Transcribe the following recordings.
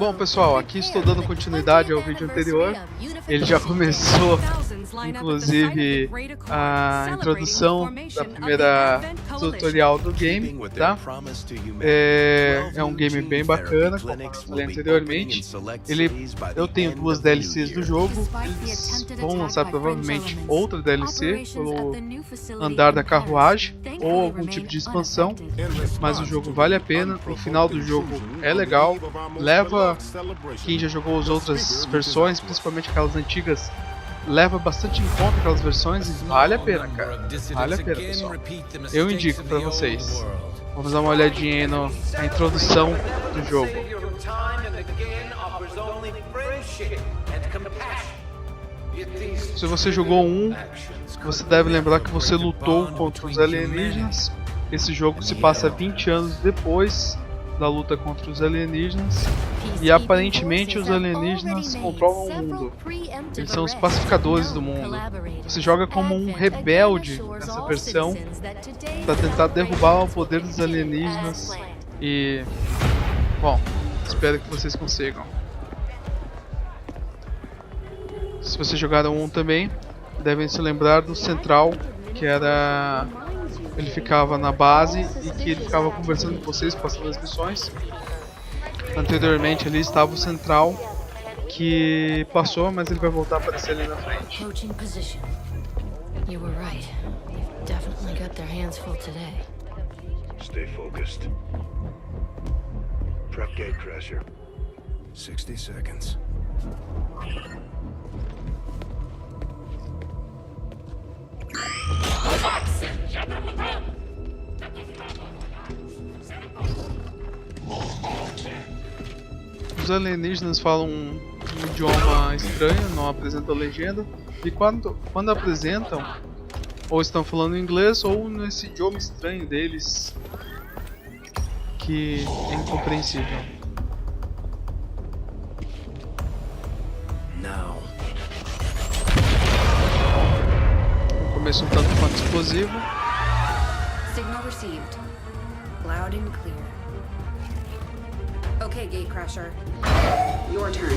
Bom pessoal, aqui estou dando continuidade ao vídeo anterior. Ele já começou, inclusive, a introdução da primeira tutorial do game, tá? É um game bem bacana, como eu falei anteriormente. Eu tenho duas DLCs do jogo, eles vão lançar provavelmente outra DLC pelo andar da carruagem ou algum tipo de expansão, mas o jogo vale a pena. O final do jogo é legal, leva quem já jogou as outras versões, principalmente aquelas antigas, leva bastante em conta aquelas versões e vale a pena, cara. Vale a pena, pessoal. Eu indico pra vocês. Vamos dar uma olhadinha aí na introdução do jogo. Se você jogou um, você deve lembrar que você lutou contra os alienígenas. Esse jogo se passa 20 anos depois da luta contra os alienígenas, e aparentemente os alienígenas controlam o mundo. Eles são os pacificadores do mundo. Você joga como um rebelde nessa versão para tentar derrubar o poder dos alienígenas e... bom, espero que vocês consigam. Se vocês jogaram um também, devem se lembrar do Central, que era... ele ficava na base e que ele ficava conversando com vocês, passando as missões. Anteriormente ali estava o Central, que passou, mas ele vai voltar a aparecer ali na frente. Stay focused. Prep gatecrasher. 60 seconds. Os alienígenas falam um idioma estranho, não apresentam legenda, e quando apresentam, ou estão falando inglês ou nesse idioma estranho deles, que é incompreensível. No começo um tanto quanto explosivo. Signal received. Loud and clear. Okay, gatecrasher. Your turn.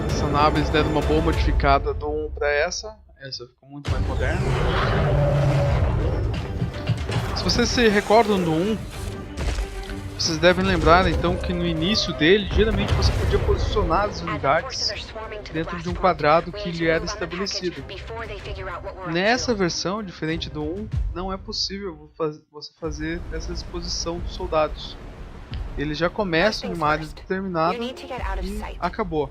Essa nave eles deram uma boa modificada do 1 para essa ficou muito mais moderna. Se vocês se recordam do 1, vocês devem lembrar então que no início dele, geralmente você podia posicionar as unidades dentro de um quadrado que lhe era estabelecido. Nessa versão, diferente do 1, não é possível você fazer essa disposição dos soldados. Eles já começam em uma área determinada e acabou.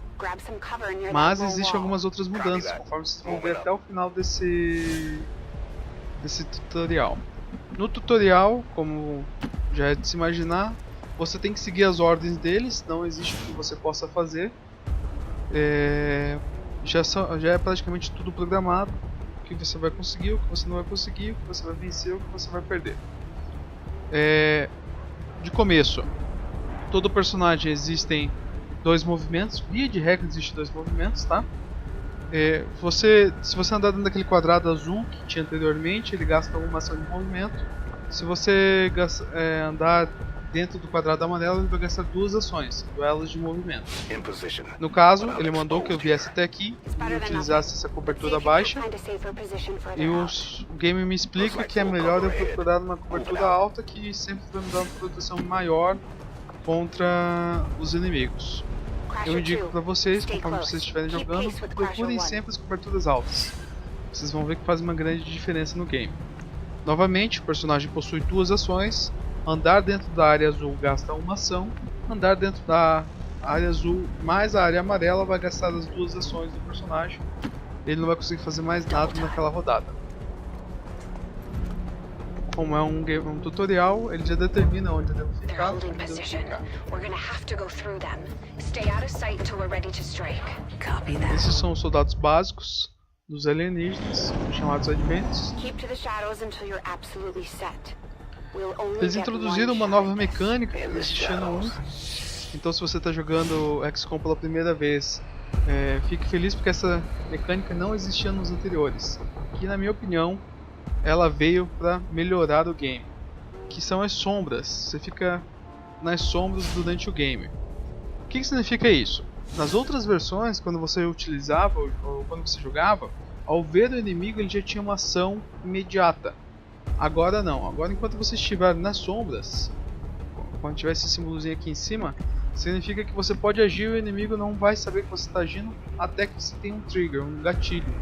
Mas existem algumas outras mudanças, conforme vocês vão ver até o final desse tutorial. No tutorial, como já é de se imaginar, você tem que seguir as ordens deles, não existe o que você possa fazer. Já é praticamente tudo programado, o que você vai conseguir, o que você não vai conseguir, o que você vai vencer, o que você vai perder. De começo, todo personagem existem 2 movimentos, via de regra existem 2 movimentos, tá? Se você andar dentro daquele quadrado azul que tinha anteriormente, ele gasta uma ação de movimento. Se você andar dentro do quadrado amarelo, ele vai gastar 2 ações, duelos de movimento. No caso, ele mandou que eu viesse até aqui e utilizasse essa cobertura baixa. E o game me explica que é melhor eu procurar uma cobertura alta, que sempre vai me dar uma proteção maior contra os inimigos. Eu indico para vocês, conforme vocês estiverem jogando, procurem sempre as coberturas altas. Vocês vão ver que faz uma grande diferença no game. Novamente, o personagem possui 2 ações. Andar dentro da área azul gasta uma ação. Andar dentro da área azul mais a área amarela vai gastar as 2 ações do personagem. Ele não vai conseguir fazer mais nada naquela rodada. Como é um tutorial, ele já determina onde eu devo ficar. Esses são os soldados básicos dos alienígenas, chamados Adventures. Eles introduziram uma nova mecânica que existia no 1. Então se você está jogando XCOM pela primeira vez Fique feliz porque essa mecânica não existia nos anteriores. Que na minha opinião, ela veio para melhorar o game. Que são as sombras. Você fica nas sombras durante o game. O que significa isso? Nas outras versões, quando você utilizava ou quando você jogava, ao ver o inimigo ele já tinha uma ação imediata. Agora não. Agora enquanto você estiver nas sombras, quando tiver esse símbolozinho aqui em cima, significa que você pode agir e o inimigo não vai saber que você está agindo até que você tenha um trigger, um gatilho.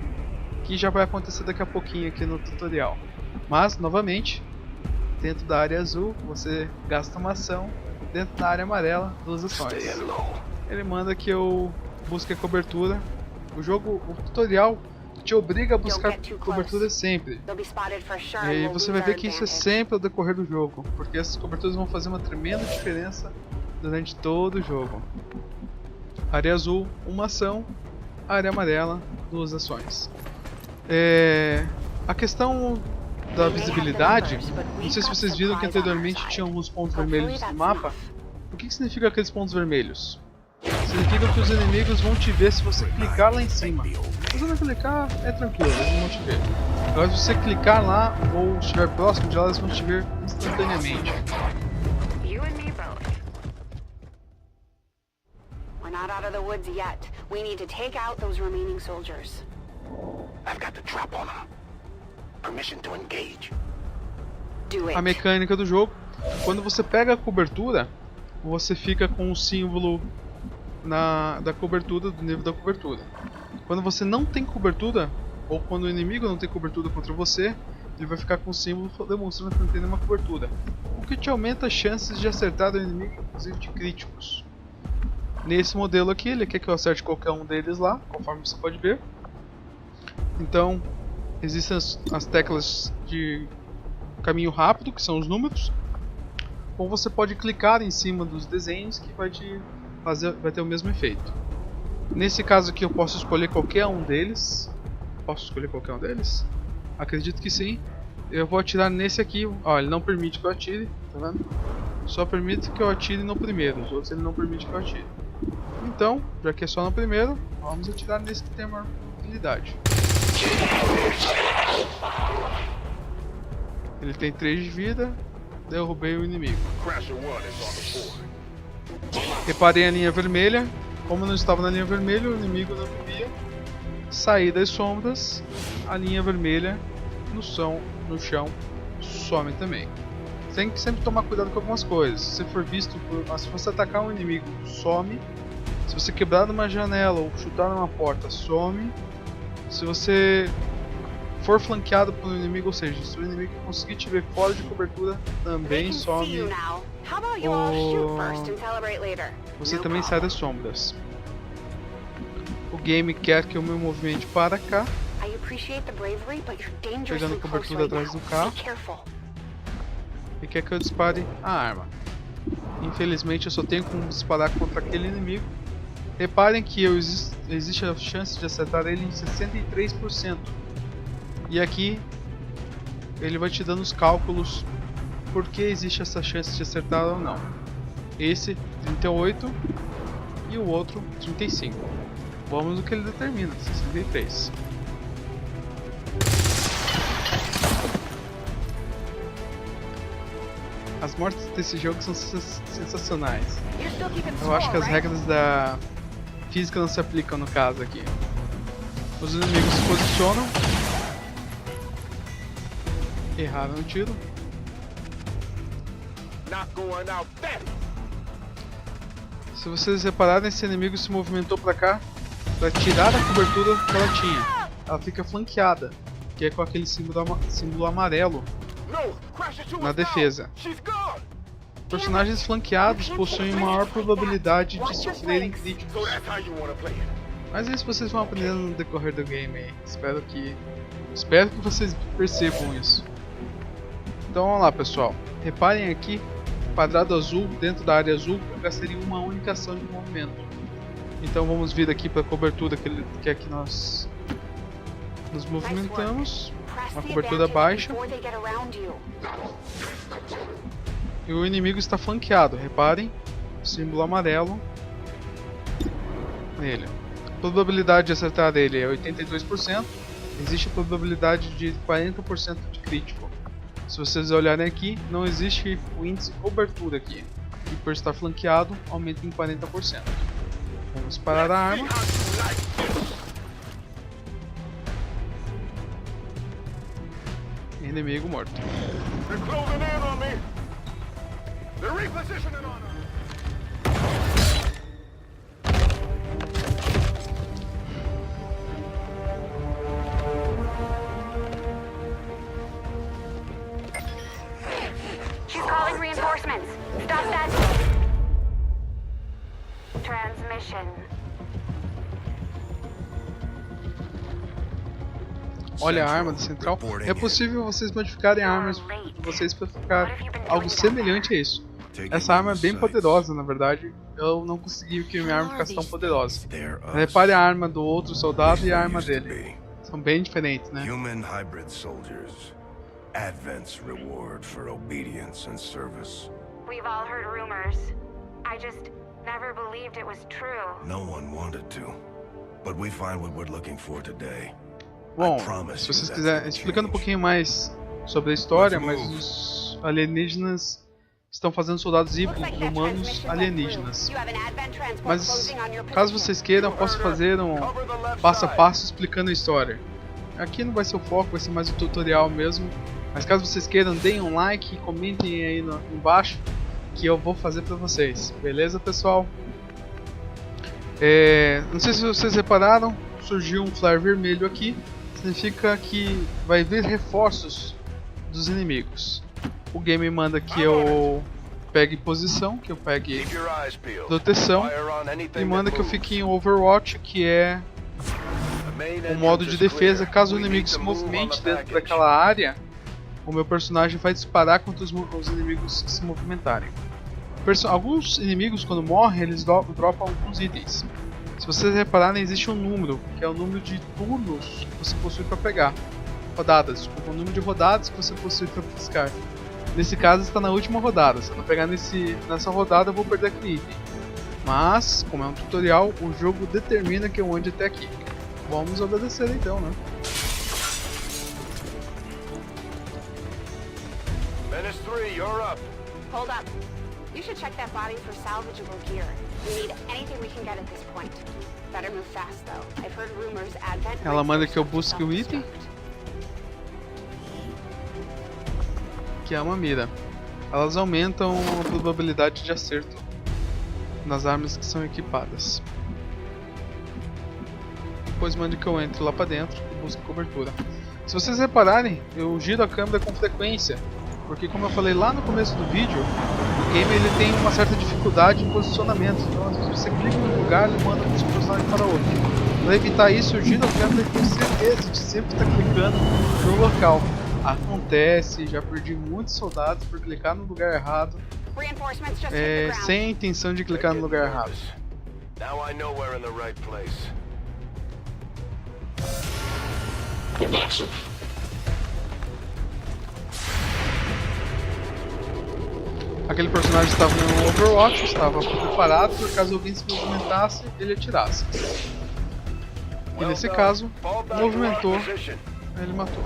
Que já vai acontecer daqui a pouquinho aqui no tutorial. Mas, novamente, dentro da área azul, você gasta uma ação. Dentro da área amarela, 2 ações. Ele manda que eu busque a cobertura. O tutorial te obriga a buscar cobertura sempre. E você vai ver que isso é sempre ao decorrer do jogo. Porque essas coberturas vão fazer uma tremenda diferença durante todo o jogo. Área azul, 1 ação. Área amarela, 2 ações. A questão da visibilidade, não sei se vocês viram que anteriormente tinha alguns pontos vermelhos no mapa. O que significa aqueles pontos vermelhos? Significa que os inimigos vão te ver se você clicar lá em cima. Se você não clicar, é tranquilo, eles não vão te ver. Agora se você clicar lá ou estiver próximo de lá, eles vão te ver instantaneamente. We're not out of the woods yet. We need to take out those remaining soldiers. I've got the trap on them. Permission to engage. Do it. A mecânica do jogo, quando você pega a cobertura, você fica com o símbolo da cobertura, do nível da cobertura. Quando você não tem cobertura, ou quando o inimigo não tem cobertura contra você, ele vai ficar com o símbolo demonstrando que não tem nenhuma cobertura. O que te aumenta as chances de acertar o inimigo, inclusive de críticos. Nesse modelo aqui, ele quer que eu acerte qualquer um deles lá, conforme você pode ver. Então, existem as teclas de caminho rápido, que são os números. Ou você pode clicar em cima dos desenhos, que vai ter o mesmo efeito. Nesse caso aqui eu posso escolher qualquer um deles. Posso escolher qualquer um deles? Acredito que sim. Eu vou atirar nesse aqui. Ó, ele não permite que eu atire, tá vendo? Só permite que eu atire no primeiro, os outros ele não permite que eu atire. Então, já que é só no primeiro, vamos atirar nesse que tem maior utilidade. Ele tem 3 de vida. Derrubei o inimigo. Reparem a linha vermelha. Como não estava na linha vermelha, o inimigo não via. Saí das sombras. A linha vermelha no chão some também. Tem que sempre tomar cuidado com algumas coisas. Se for visto, se você atacar um inimigo, some. Se você quebrar numa janela ou chutar numa porta, some. Se você for flanqueado por um inimigo, ou seja, se o inimigo conseguir te ver fora de cobertura, também some. Você também sai das sombras. O game quer que eu me movimente para cá, pegando cobertura atrás do carro, e quer que eu dispare a arma. Infelizmente eu só tenho como disparar contra aquele inimigo. Reparem que existe a chance de acertar ele em 63%. E aqui ele vai te dando os cálculos por que existe essa chance de acertar ou não. Esse 38 e o outro 35. Vamos no que ele determina, 63. As mortes desse jogo são sensacionais. Eu acho que as regras da física não se aplicam no caso aqui. Os inimigos se posicionam. Erraram o tiro. Se vocês repararem, esse inimigo se movimentou pra cá para tirar a cobertura que ela tinha. Ela fica flanqueada, que é com aquele símbolo amarelo na defesa. Personagens flanqueados possuem maior probabilidade de sofrerem críticos. Mas isso vocês vão aprendendo no decorrer do game aí. Espero que vocês percebam isso. Então vamos lá, pessoal. Reparem aqui, quadrado azul, dentro da área azul, eu gastaria uma única ação de movimento. Então vamos vir aqui para a cobertura que é que nós nos movimentamos. Uma cobertura baixa. E o inimigo está flanqueado, reparem, símbolo amarelo nele. probabilidade de acertar ele é 82%. Existe a probabilidade de 40% de crítico. Se vocês olharem aqui, não existe o índice de cobertura aqui. E por estar flanqueado, aumenta em 40%. Vamos parar a arma. Inimigo morto. She's calling reinforcements. Stop that. Transmission. Olha a arma da central. É possível vocês modificarem armas de vocês para ficar algo semelhante a isso. Essa arma é bem poderosa, na verdade. Eu não consegui que minha arma ficasse tão poderosa. Repare a arma do outro soldado e a arma dele. São bem diferentes, né? Human hybrid soldiers. Advent's reward for obedience and service. We've all heard rumors. I just never believed it was true. No one wanted to. But we find what we're looking for today. Bom, se vocês quiserem, explicando um pouquinho mais sobre a história, mas os alienígenas estão fazendo soldados híbridos humanos alienígenas. Mas caso vocês queiram, eu posso fazer um passo a passo explicando a história. Aqui não vai ser o foco, vai ser mais o tutorial mesmo. Mas caso vocês queiram, deem um like e comentem aí embaixo que eu vou fazer pra vocês. Beleza, pessoal? Não sei se vocês repararam, surgiu um flare vermelho aqui. Significa que vai vir reforços dos inimigos. O game manda que eu pegue posição, que eu pegue proteção, e manda que eu fique em Overwatch, que é um modo de defesa. Caso o inimigo se movimente dentro daquela área, o meu personagem vai disparar contra os inimigos que se movimentarem. Alguns inimigos, quando morrem, eles dropam alguns itens. Se vocês repararem, existe um número, que é o número de turnos que você possui para pegar. Rodadas, desculpa, o número de rodadas que você possui para buscar. Nesse caso está na última rodada. Se eu não pegar nessa rodada, eu vou perder aquele item. Mas, como é um tutorial, o jogo determina que eu ande até aqui. Vamos obedecer então, né? Menace 3, you're up. Hold up. You should check that body for salvageable gear. We need anything we can get at this point. Better move fast though. I've heard rumors Advent. Ela manda que eu busque o item, que é uma mira. Elas aumentam a probabilidade de acerto nas armas que são equipadas. Depois manda que eu entre lá pra dentro e busque cobertura. Se vocês repararem, eu giro a câmera com frequência, porque como eu falei lá no começo do vídeo, o game ele tem uma certa dificuldade em posicionamento. Então às vezes você clica num lugar e manda um personagem para outro. Para evitar isso, eu giro a câmera e tenho certeza de sempre estar clicando no local. Acontece, já perdi muitos soldados por clicar no lugar errado, sem a intenção de clicar no lugar errado. Now I know we're in the right place. Aquele personagem estava no Overwatch, estava preparado por caso alguém se movimentasse, ele atirasse. E nesse caso, movimentou, ele matou.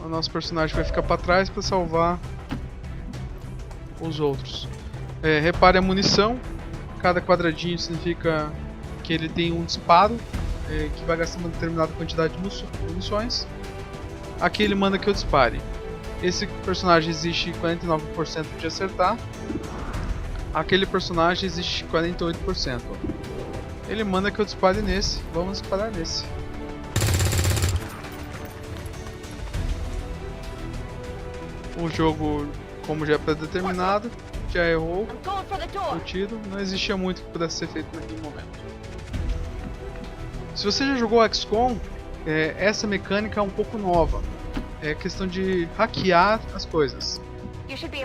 O nosso personagem vai ficar para trás para salvar os outros. Repare a munição, cada quadradinho significa que ele tem um disparo que vai gastar uma determinada quantidade de munições. Aqui ele manda que eu dispare. Esse personagem existe 49% de acertar. Aquele personagem existe 48%. Ele manda que eu dispare nesse. Vamos disparar nesse. O jogo, como já é pré-determinado, já errou o tiro. Não existia muito que pudesse ser feito naquele momento. Se você já jogou XCOM, essa mecânica é um pouco nova. É questão de hackear as coisas.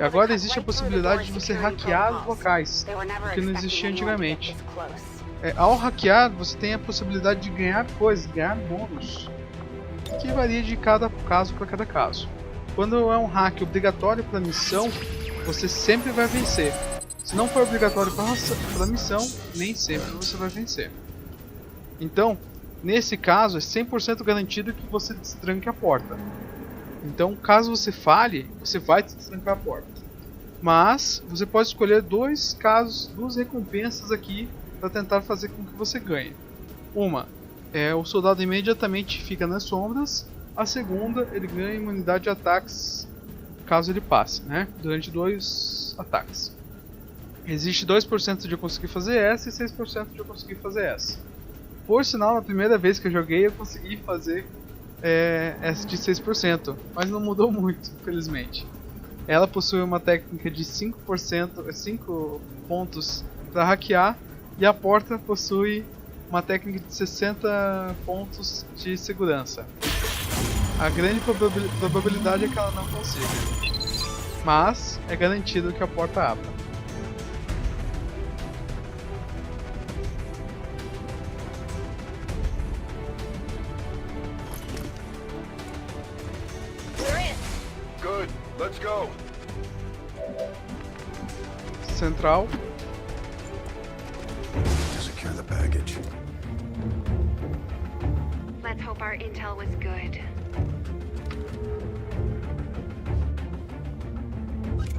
Agora existe a possibilidade de você hackear os locais, que não existia antigamente. Ao hackear, você tem a possibilidade de ganhar coisas, ganhar bônus, que varia de cada caso para cada caso. Quando é um hack obrigatório para a missão, você sempre vai vencer. Se não for obrigatório para a missão, nem sempre você vai vencer. Então, nesse caso, é 100% garantido que você destranque a porta. Então, caso você falhe, você vai destrancar a porta. Mas, você pode escolher duas recompensas aqui para tentar fazer com que você ganhe. Uma, o soldado imediatamente fica nas sombras. A segunda, ele ganha imunidade de ataques caso ele passe, né? Durante 2 ataques. Existe 2% de eu conseguir fazer essa e 6% de eu conseguir fazer essa. Por sinal, na primeira vez que eu joguei, eu consegui fazer essa de 6%, mas não mudou muito, infelizmente. Ela possui uma técnica de 5 pontos para hackear, e a porta possui uma técnica de 60 pontos de segurança. A grande probabilidade é que ela não consiga, mas é garantido que a porta abra. Good. Let's go. Central. To secure the package. Let's hope our intel was good.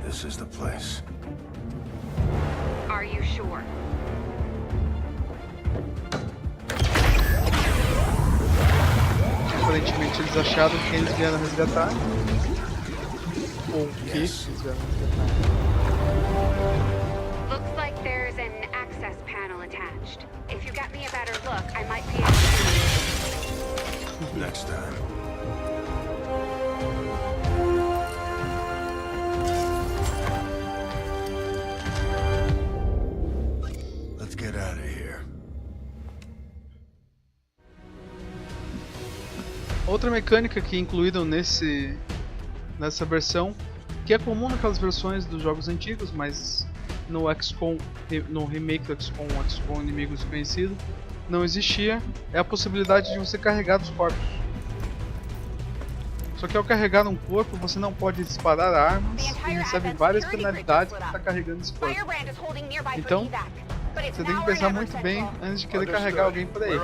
This is the place. Are you sure? Aparentemente eles acharam que eles vieram resgatar. Ou que eles vieram resgatar. Looks like there's an access panel attached. If you get me a better look, I might be able to... Next time. Let's get out of here. Outra mecânica que incluíram nessa versão, que é comum naquelas versões dos jogos antigos, mas no XCOM, no remake do XCOM Inimigo Desconhecido, não existia, é a possibilidade de você carregar os corpos. Só que ao carregar um corpo, você não pode disparar armas e recebe várias penalidades por estar carregando esse corpo. Então, você tem que pensar muito bem antes de querer carregar alguém por aí.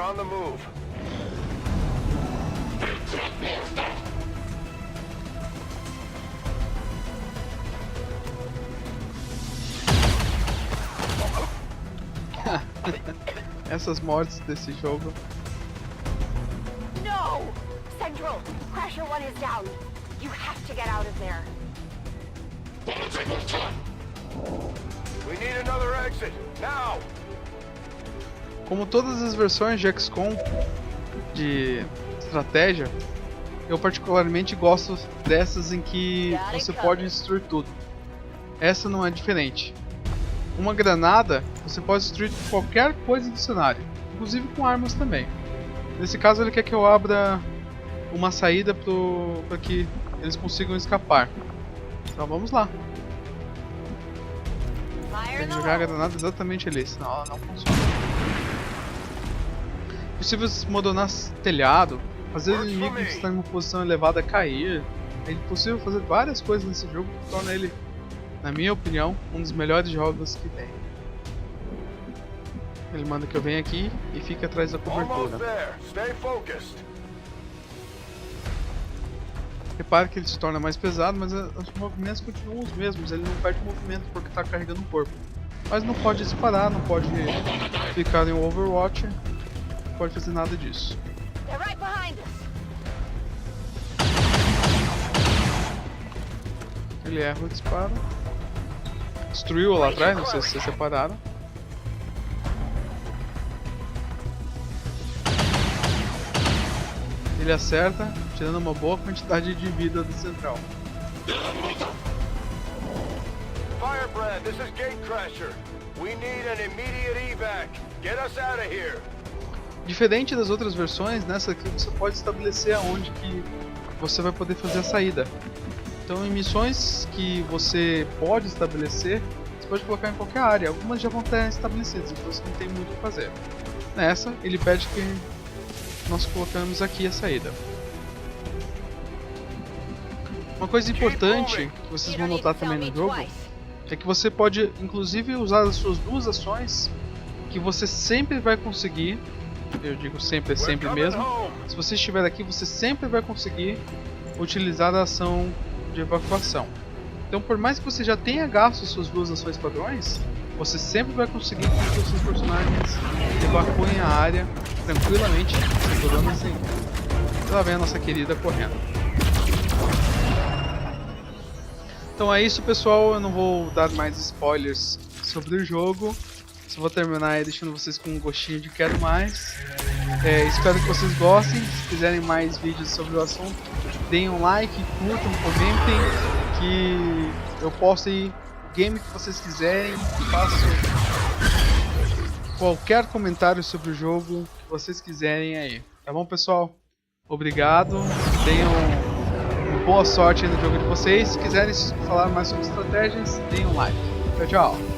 Essas mortes desse jogo. No! Central! Crasher 1 is down. You have to get out of there. We need another exit now. Como todas as versões de XCOM de estratégia, eu particularmente gosto dessas em que você pode destruir tudo. Essa não é diferente. Uma granada, você pode destruir qualquer coisa do cenário, inclusive com armas também. Nesse caso ele quer que eu abra uma saída para que eles consigam escapar. Então vamos lá. Tem que jogar a granada exatamente ali, senão ela não funciona. É possível desmoronar telhado, fazer o inimigo que está em uma posição elevada cair. É possível fazer várias coisas nesse jogo que torna ele, na minha opinião, um dos melhores jogos que tem. Ele manda que eu venha aqui e fique atrás da cobertura. Repare que ele se torna mais pesado, mas os movimentos continuam os mesmos. Ele não perde movimento porque está carregando o corpo. Mas não pode disparar, não pode ficar em Overwatch, não pode fazer nada disso. Ele erra o disparo. Destruiu lá atrás, não sei se vocês separaram. Ele acerta, tirando uma boa quantidade de vida do central. Firebrand, this is Gatecrasher. We need an immediate evac. Get us out of here. Diferente das outras versões, nessa aqui você pode estabelecer aonde que você vai poder fazer a saída. Então, em missões que você pode estabelecer, você pode colocar em qualquer área. Algumas já vão estar estabelecidas, então você não tem muito o que fazer. Nessa, ele pede que nós colocamos aqui a saída. Uma coisa importante que vocês vão notar também no jogo é que você pode inclusive usar as suas duas ações, que você sempre vai conseguir, eu digo sempre, é sempre mesmo, se você estiver aqui você sempre vai conseguir utilizar a ação de evacuação. Então por mais que você já tenha gasto suas duas ações padrões, você sempre vai conseguir que os seus personagens evacuem a área tranquilamente, sem problemas nenhum. Lá vem a nossa querida correndo. Então é isso, pessoal, eu não vou dar mais spoilers sobre o jogo. Só vou terminar aí deixando vocês com um gostinho de quero mais. Espero que vocês gostem. Se quiserem mais vídeos sobre o assunto, deem um like, curtam, comentem, que eu posto aí o game que vocês quiserem. Faço qualquer comentário sobre o jogo que vocês quiserem aí. Tá bom, pessoal? Obrigado. Tenham boa sorte aí no jogo de vocês. Se quiserem falar mais sobre estratégias, deem um like. Tchau, tchau.